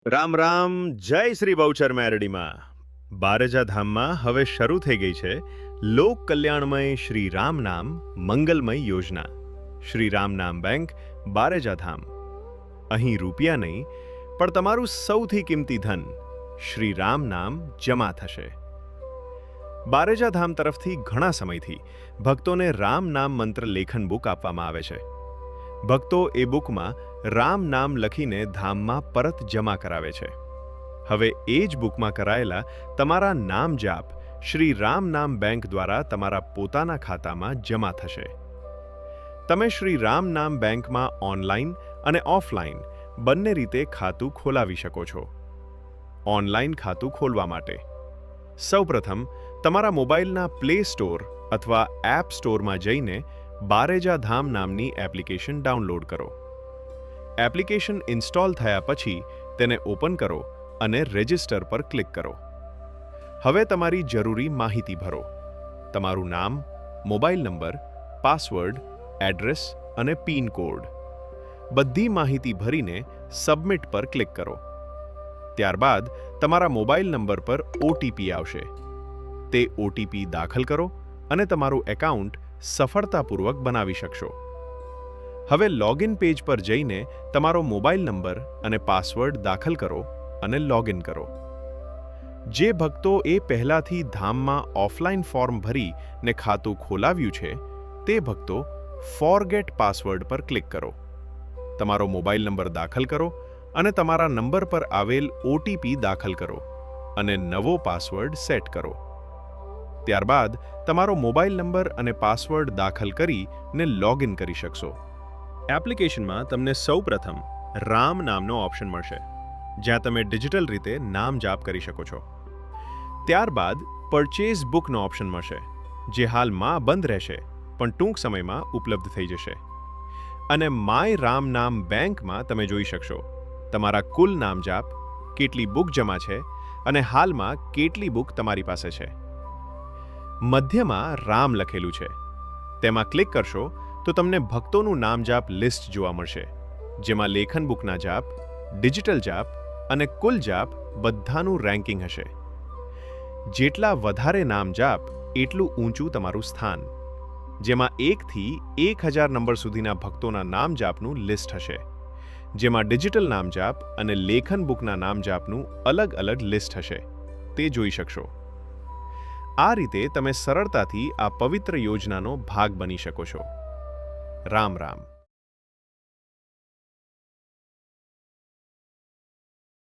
રામ રામ. જય શ્રી બહુચર મેરડીમાં. બારજા ધામમાં હવે શરૂ થઈ ગઈ છે લોક કલ્યાણમય શ્રી રામ નામ મંગલમય યોજના. શ્રી રામ નામ બેંક, બારેજા ધામ. અહીં રૂપિયા નહીં, પણ તમારું સૌથી કિંમતી ધન શ્રી રામ નામ જમા થશે. બારેજા ધામ તરફથી ઘણા સમયથી ભક્તોને રામ નામ મંત્ર લેખન બુક આપવામાં આવે છે. ભક્તો એ બુકમાં રામ નામ લખીને ધામમાં પરત જમા કરાવે છે. હવે એ જ બુકમાં કરાયેલા તમારા નામ જાપ શ્રી રામ નામ બેંક દ્વારા તમારા પોતાના ખાતામાં જમા થશે. તમે શ્રી રામ નામ બેંકમાં ઓનલાઈન અને ઓફલાઈન બંને રીતે ખાતું ખોલાવી શકો છો. ઓનલાઈન ખાતું ખોલવા માટે સૌપ્રથમ તમારા મોબાઈલના પ્લે સ્ટોર અથવા એપ સ્ટોરમાં જઈને બારેજા ધામ નામની એપ્લિકેશન ડાઉનલોડ કરો. એપ્લિકેશન ઇન્સ્ટોલ થયા પછી તેને ઓપન કરો અને રજિસ્ટર પર ક્લિક કરો. હવે તમારી જરૂરી માહિતી ભરો. તમારું નામ, મોબાઈલ નંબર, પાસવર્ડ, એડ્રેસ અને પિન કોડ. બધી માહિતી ભરીને સબમિટ પર ક્લિક કરો. ત્યારબાદ તમારા મોબાઈલ નંબર પર ઓટીપી આવશે. તે ઓટીપી દાખલ કરો અને તમારું એકાઉન્ટ સફળતાપૂર્વક બનાવી શકશો. હવે લોગિન પેજ પર જઈને તમારો મોબાઈલ નંબર અને પાસવર્ડ દાખલ કરો અને લોગિન કરો. જે ભક્તો એ પહેલાથી ધામમાં ઓફલાઈન ફોર્મ ભરીને ખાતું ખોલાવ્યું છે તે ભક્તો ફોરગેટ પાસવર્ડ પર ક્લિક કરો. તમારો મોબાઈલ નંબર દાખલ કરો અને તમારા નંબર પર આવેલ ઓટીપી દાખલ કરો અને નવો પાસવર્ડ સેટ કરો. ત્યારબાદ તમારો મોબાઈલ નંબર અને પાસવર્ડ દાખલ કરીને લોગિન કરી શકશો. એપ્લિકેશનમાં તમને સૌપ્રથમ રામ નામનો ઓપ્શન મળશે, જ્યાં તમે ડિજિટલ રીતે નામ જાપ કરી શકો છો. ત્યારબાદ પરચેઝ બુકનો ઓપ્શન મળશે, જે હાલમાં બંધ રહેશે પણ ટૂંક સમયમાં ઉપલબ્ધ થઈ જશે. અને માય રામ નામ બેંકમાં તમે જોઈ શકશો તમારા કુલ નામ જાપ, કેટલી બુક જમા છે અને હાલમાં કેટલી બુક તમારી પાસે છે. મધ્યમાં રામ લખેલું છે. તેમાં ક્લિક કરશો તો તમને ભક્તોનું નામ જાપ લિસ્ટ જોવા મળશે, જેમાં લેખન બુકના જાપ, ડિજિટલ જાપ અને કુલ જાપ બધાનું રેન્કિંગ હશે. જેટલા વધારે નામ જાપ એટલું ઊંચું તમારું સ્થાન, જેમાં 1 થી 1000 નંબર સુધીના ભક્તોના નામ જાપનું લિસ્ટ હશે, જેમાં ડિજિટલ નામ જાપ અને લેખન બુકના નામ જાપનું અલગ અલગ લિસ્ટ હશે. તે જોઈ શકશો. આ રીતે તમે સરળતાથી આ પવિત્ર યોજનાનો ભાગ બની શકો છો. રામ રામ.